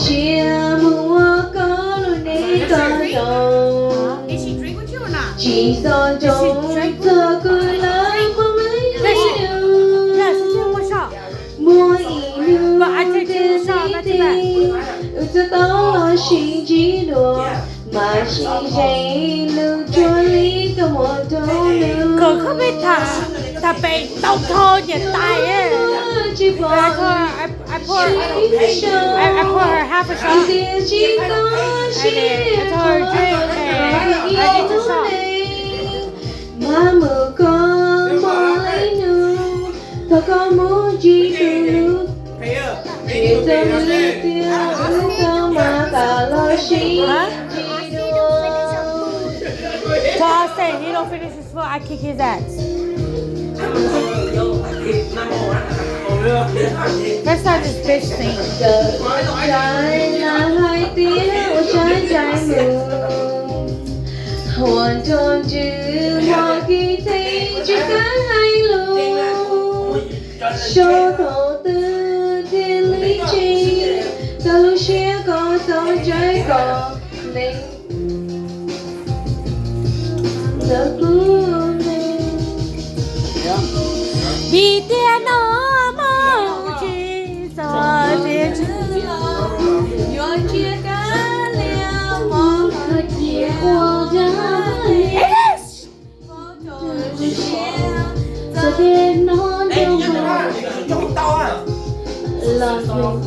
chia mua có luôn đi có đâu Did she drink with you or not? chỉ do trong thơ cứ lắm mấy yêu Yeah, she did one shot. mua yêu But I take two shots back to back. cho tao lo xin chỉ đùa mà chỉ dạy lưu cho lý có một câu lưu 可可被他被冻透也带耶。chỉ I bỏ pour her half a shot. chỉ có And then I told her drink and I did the shot. mà mưa con bỏ lấy nước tao có muốn chỉ từ nước chỉ từ nước tiêu tao mà ta lo xin So I say he don't finish his food, I kick his ass. Let's start this bitch thing. trái là hai tiếng trái trái mưa hoàn toàn chữ mọi khi thấy chỉ cả hai lối số thổ tư thiên lý trí ta lúc xưa có sống trái có mình thật buồn Đi tiền nó mong chỉ sợ tiền nhớ chia cả liều mong thật chia qua trái giờ bên nó đâu lòng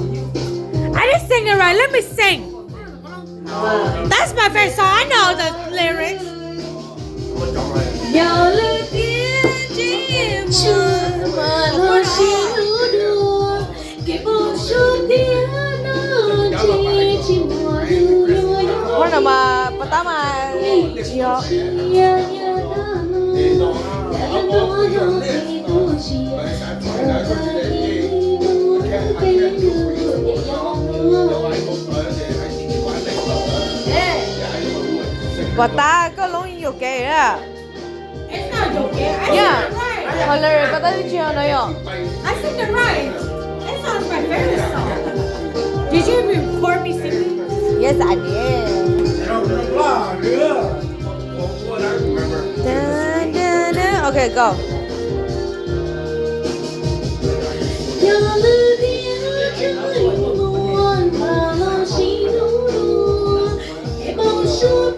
I didn't sing it right, let me sing. That's my favorite song, I know the lyrics. nhờ lời kia chỉ mà lo xin đùa cái bông xuống tiếng nó chỉ mùa đưa Bueno, mà pertama Gio. Và ta có lỗi nhiều kể á. It's not joking. I Yeah. said it right. Hồi lời có tới chưa nói không? I said it right. That song's my favorite song. Did you record me singing? Yes, I did. Dun, dun, dun. Okay, go. nhờ lời kia chỉ buồn mà lo xin đùa cái bông xuống